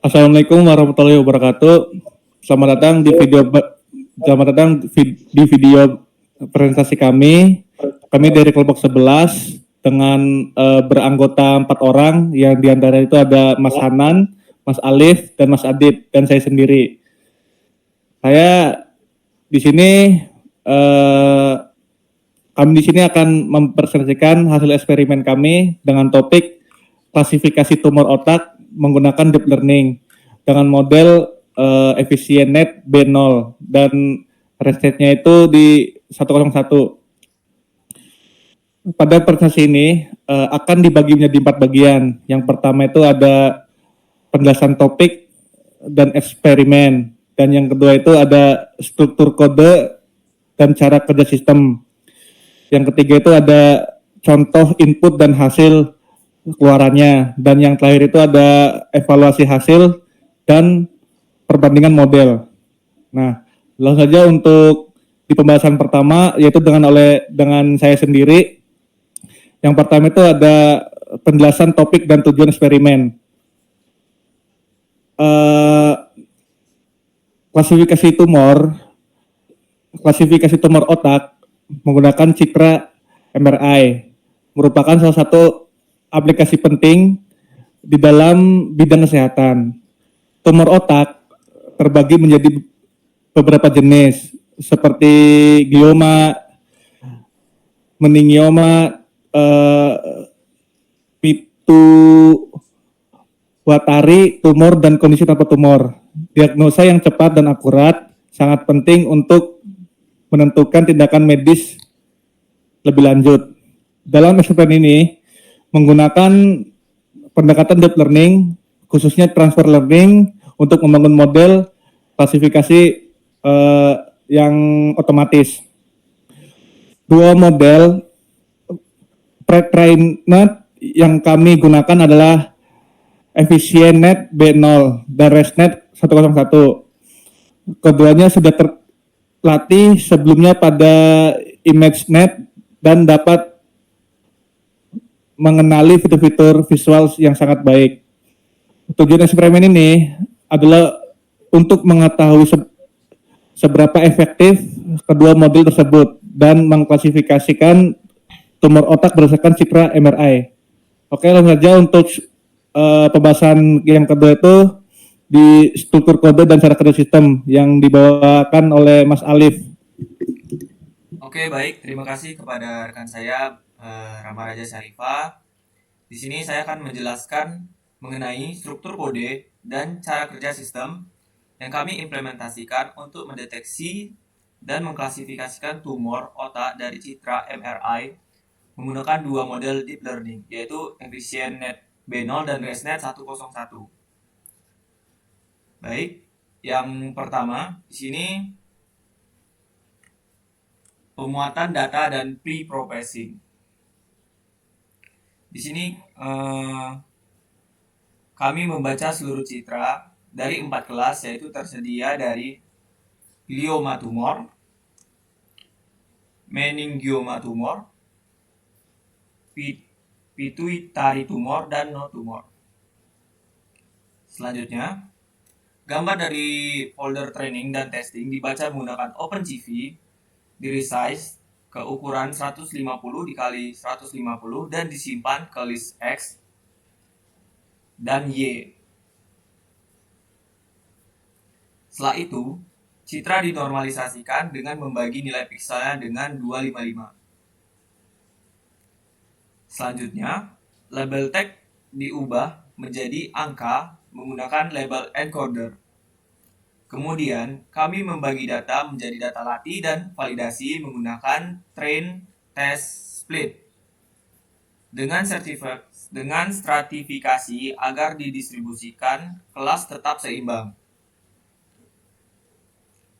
Assalamualaikum warahmatullahi wabarakatuh. Selamat datang di di video presentasi kami. Kami dari kelompok 11 dengan beranggota 4 orang yang diantara itu ada Mas Hanan, Mas Alif, dan Mas Adit dan saya sendiri. Saya di sini eh, kami di sini akan mempresentasikan hasil eksperimen kami dengan topik klasifikasi tumor otak menggunakan deep learning dengan model EfficientNet B0 dan restetnya itu di 101. Pada presentasi ini akan dibagi menjadi 4 bagian. Yang pertama itu ada penjelasan topik dan eksperimen, dan yang kedua itu ada struktur kode dan cara kerja sistem. Yang ketiga itu ada contoh input dan hasil keluarannya, dan yang terakhir itu ada evaluasi hasil dan perbandingan model. Nah, langsung saja untuk di pembahasan pertama, yaitu dengan saya sendiri. Yang pertama itu ada penjelasan topik dan tujuan eksperimen. Klasifikasi tumor otak menggunakan citra MRI merupakan salah satu aplikasi penting di dalam bidang kesehatan. Tumor otak terbagi menjadi beberapa jenis seperti glioma, meningioma, pituitari tumor, dan kondisi tanpa tumor. Diagnosa yang cepat dan akurat sangat penting untuk menentukan tindakan medis lebih lanjut. Dalam eksperimen ini menggunakan pendekatan deep learning, khususnya transfer learning, untuk membangun model klasifikasi yang otomatis. Dua model pre-trained yang kami gunakan adalah EfficientNet B0 dan ResNet 101. Keduanya sudah terlatih sebelumnya pada ImageNet dan dapat mengenali fitur-fitur visual yang sangat baik. Tujuan eksperimen ini adalah untuk mengetahui seberapa efektif kedua model tersebut dan mengklasifikasikan tumor otak berdasarkan citra MRI. Oke, langsung saja untuk pembahasan yang kedua itu di struktur kode dan cara kerja sistem yang dibawakan oleh Mas Alif. Oke, baik. Terima kasih kepada rekan saya, Rama Raja Syarifah. Di sini saya akan menjelaskan mengenai struktur kode dan cara kerja sistem yang kami implementasikan untuk mendeteksi dan mengklasifikasikan tumor otak dari citra MRI menggunakan dua model deep learning, yaitu EfficientNet B0 dan ResNet 101. Baik, yang pertama di sini pemuatan data dan pre-processing. Di sini kami membaca seluruh citra dari 4 kelas, yaitu tersedia dari glioma tumor, meningioma tumor, pituitari tumor, dan no tumor. Selanjutnya, gambar dari folder training dan testing dibaca menggunakan OpenCV, di resize ke ukuran 150 dikali 150 dan disimpan ke list X dan Y. Setelah itu, citra dinormalisasikan dengan membagi nilai pikselnya dengan 255. Selanjutnya, label tag diubah menjadi angka menggunakan label encoder. Kemudian, kami membagi data menjadi data latih dan validasi menggunakan train, test, split. Dengan stratifikasi agar didistribusikan kelas tetap seimbang.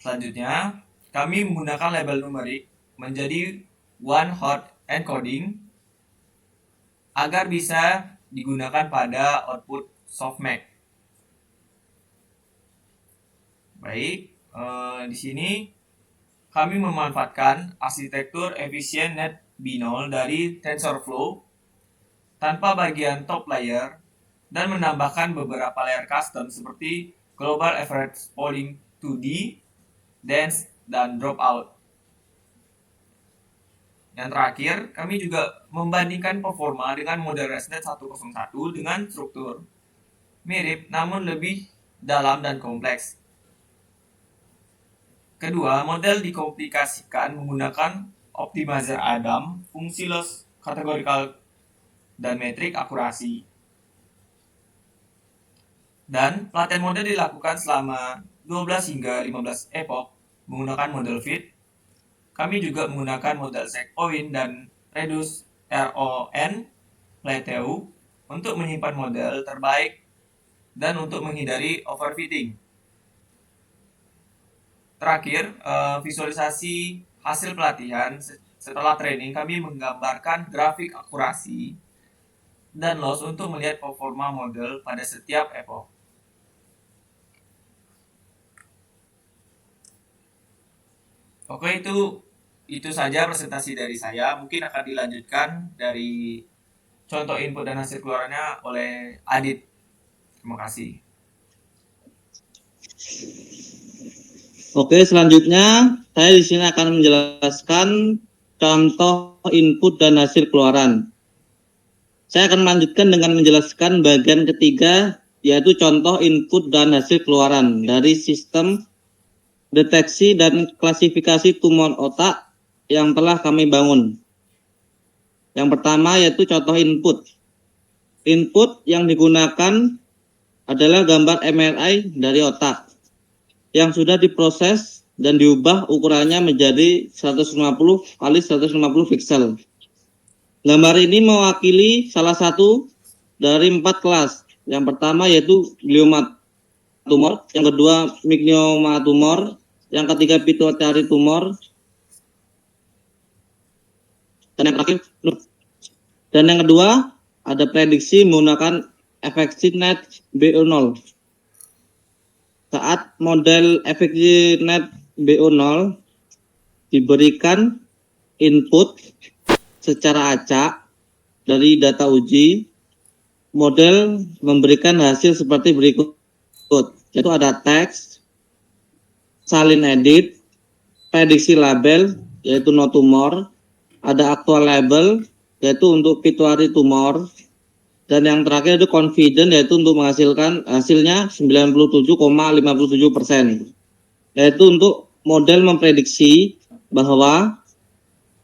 Selanjutnya, kami menggunakan label numerik menjadi one hot encoding agar bisa digunakan pada output softmax. Baik, di sini kami memanfaatkan arsitektur EfficientNet B0 dari TensorFlow tanpa bagian top layer dan menambahkan beberapa layer custom seperti Global Average Polling 2D, Dense, dan Dropout. Yang terakhir, kami juga membandingkan performa dengan model ResNet 101 dengan struktur mirip namun lebih dalam dan kompleks. Kedua, model dikomplikasikan menggunakan optimizer Adam, fungsi loss kategorikal, dan metrik akurasi. Dan pelatihan model dilakukan selama 12 hingga 15 epoch menggunakan model fit. Kami juga menggunakan model checkpoint dan reduce RON plateau untuk menyimpan model terbaik dan untuk menghindari overfitting. Terakhir, visualisasi hasil pelatihan. Setelah training, kami menggambarkan grafik akurasi dan loss untuk melihat performa model pada setiap epoch. Oke, itu saja presentasi dari saya. Mungkin akan dilanjutkan dari contoh input dan hasil keluarannya oleh Adit. Terima kasih. Oke, selanjutnya saya di sini akan menjelaskan contoh input dan hasil keluaran. Saya akan melanjutkan dengan menjelaskan bagian ketiga, yaitu contoh input dan hasil keluaran dari sistem deteksi dan klasifikasi tumor otak yang telah kami bangun. Yang pertama yaitu contoh input. Input yang digunakan adalah gambar MRI dari otak yang sudah diproses dan diubah ukurannya menjadi 150 kali 150 pixel. Gambar ini mewakili salah satu dari 4 kelas. Yang pertama yaitu glioma tumor, yang kedua myxoma tumor, yang ketiga pituitary tumor, dan yang terakhir dan yang kedua ada prediksi menggunakan EffectNet BO0. Saat model EffectNet BO0 diberikan input secara acak dari data uji, model memberikan hasil seperti berikut, yaitu ada teks, salin edit, prediksi label yaitu no tumor, ada actual label yaitu untuk pituitary tumor, dan yang terakhir itu confident yaitu untuk menghasilkan hasilnya 97,57%, yaitu untuk model memprediksi bahwa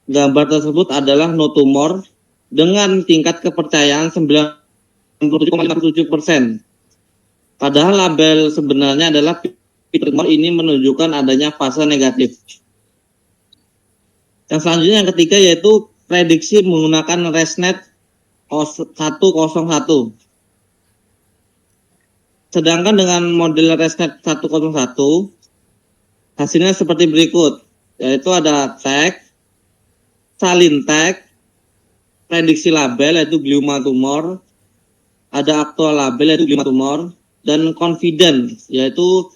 gambar tersebut adalah no tumor dengan tingkat kepercayaan 97,57%. Padahal label sebenarnya adalah tumor, ini menunjukkan adanya fase negatif. Yang selanjutnya yang ketiga yaitu prediksi menggunakan ResNet 101. Sedangkan dengan model ResNet 101 hasilnya seperti berikut, yaitu ada tag, salin tag, prediksi label yaitu glioma tumor, ada actual label yaitu glioma tumor, dan confident yaitu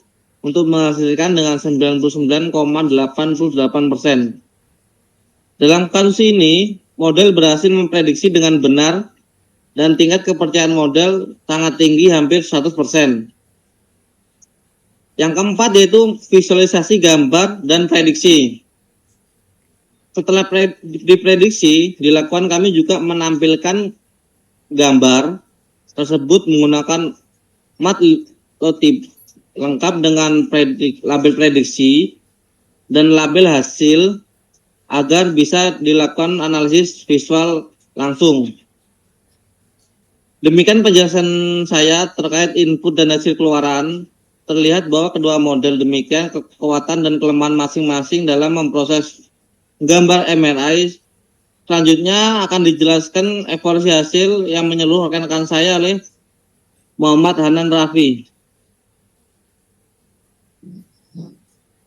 untuk menghasilkan dengan 99,88%. Dalam kasus ini, model berhasil memprediksi dengan benar dan tingkat kepercayaan model sangat tinggi, hampir 100%. Yang keempat yaitu visualisasi gambar dan prediksi. Setelah diprediksi dilakukan, kami juga menampilkan gambar tersebut menggunakan matplotlib lengkap dengan label prediksi dan label hasil agar bisa dilakukan analisis visual langsung. Demikian penjelasan saya terkait input dan hasil keluaran. Terlihat bahwa kedua model demikian kekuatan dan kelemahan masing-masing dalam memproses gambar MRI. Selanjutnya akan dijelaskan evaluasi hasil yang menyeluruh rekan-rekan saya oleh Muhammad Hanan Rafi.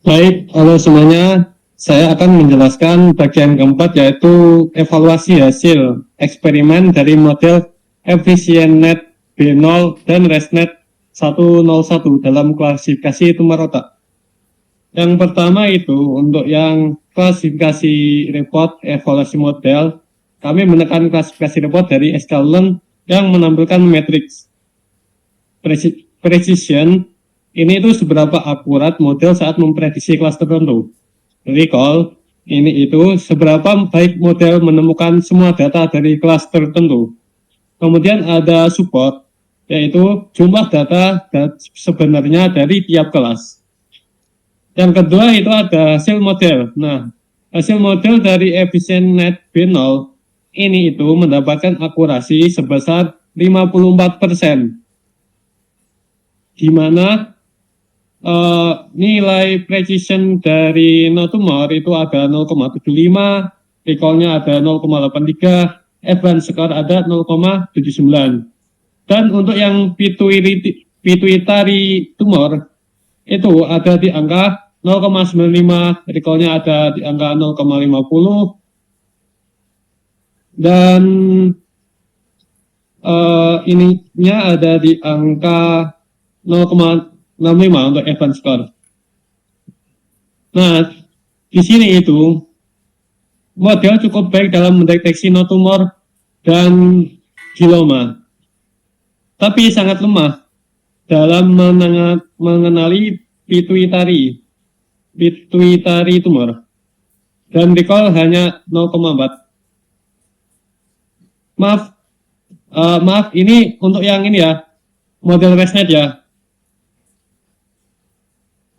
Baik, halo semuanya. Saya akan menjelaskan bagian keempat, yaitu evaluasi hasil eksperimen dari model EffectNet B0 dan ResNet 101 dalam klasifikasi tumor otak. Yang pertama itu untuk yang klasifikasi report evaluasi model, kami menekan klasifikasi report dari Escalon yang menampilkan matriks. precision, ini itu seberapa akurat model saat memprediksi kelas tertentu. Recall, ini itu seberapa baik model menemukan semua data dari kelas tertentu. Kemudian ada support, yaitu jumlah data sebenarnya dari tiap kelas. Yang kedua itu ada hasil model. Nah, hasil model dari EfficientNet B0 ini itu mendapatkan akurasi sebesar 54%, di mana nilai precision dari no tumor itu ada 0,75, recall-nya ada 0,83, advance score ada 0,79. Dan untuk yang pituitary tumor itu ada di angka 0,95, recall-nya ada di angka 0,50, dan ininya ada di angka 0,65 untuk advance score. Nah, di sini itu model cukup baik dalam mendeteksi no tumor dan glioma, tapi sangat lemah dalam mengenali pituitary tumor, dan recall hanya 0,4. Maaf, ini untuk yang ini ya, model ResNet ya.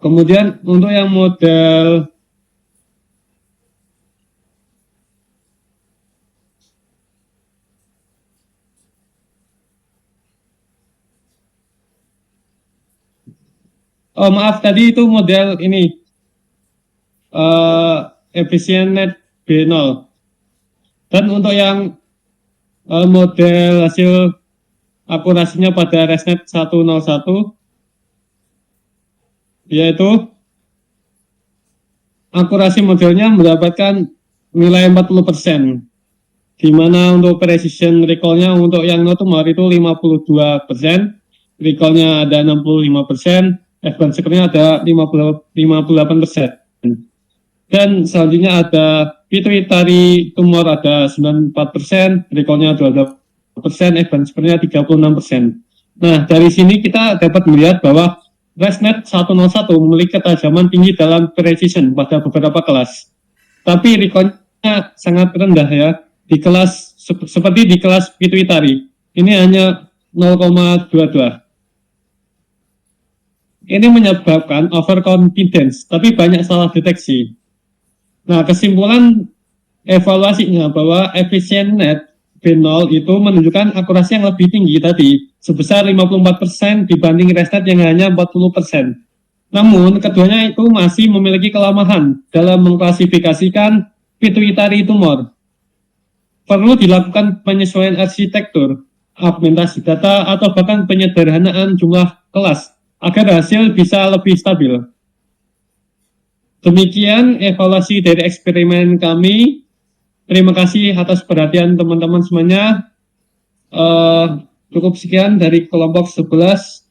Kemudian untuk yang model maaf, tadi itu model ini EfficientNet B0. Dan untuk yang model hasil akurasinya pada ResNet 101, yaitu akurasi modelnya mendapatkan nilai 40%, di mana untuk precision recall-nya untuk yang no tumor itu 52%, recall-nya ada 65%, advance score-nya ada 58%. Dan selanjutnya ada pituitary tumor ada 94%, recall-nya 22%, advance score-nya 36%. Nah, dari sini kita dapat melihat bahwa ResNet 101 memiliki ketajaman tinggi dalam precision pada beberapa kelas, tapi recall-nya sangat rendah ya, di kelas seperti di kelas pituitary ini hanya 0,22. Ini menyebabkan overconfidence, tapi banyak salah deteksi. Nah, kesimpulan evaluasinya bahwa EfficientNet B0 itu menunjukkan akurasi yang lebih tinggi tadi, sebesar 54% dibanding ResNet yang hanya 40%. Namun, keduanya itu masih memiliki kelemahan dalam mengklasifikasikan pituitary tumor. Perlu dilakukan penyesuaian arsitektur, augmentasi data, atau bahkan penyederhanaan jumlah kelas agar hasil bisa lebih stabil. Demikian evaluasi dari eksperimen kami. Terima kasih atas perhatian teman-teman semuanya. Cukup sekian dari kelompok 11.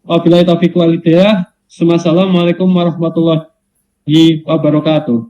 Wabillahi taufiq wal hidayah. Assalamualaikum warahmatullahi wabarakatuh.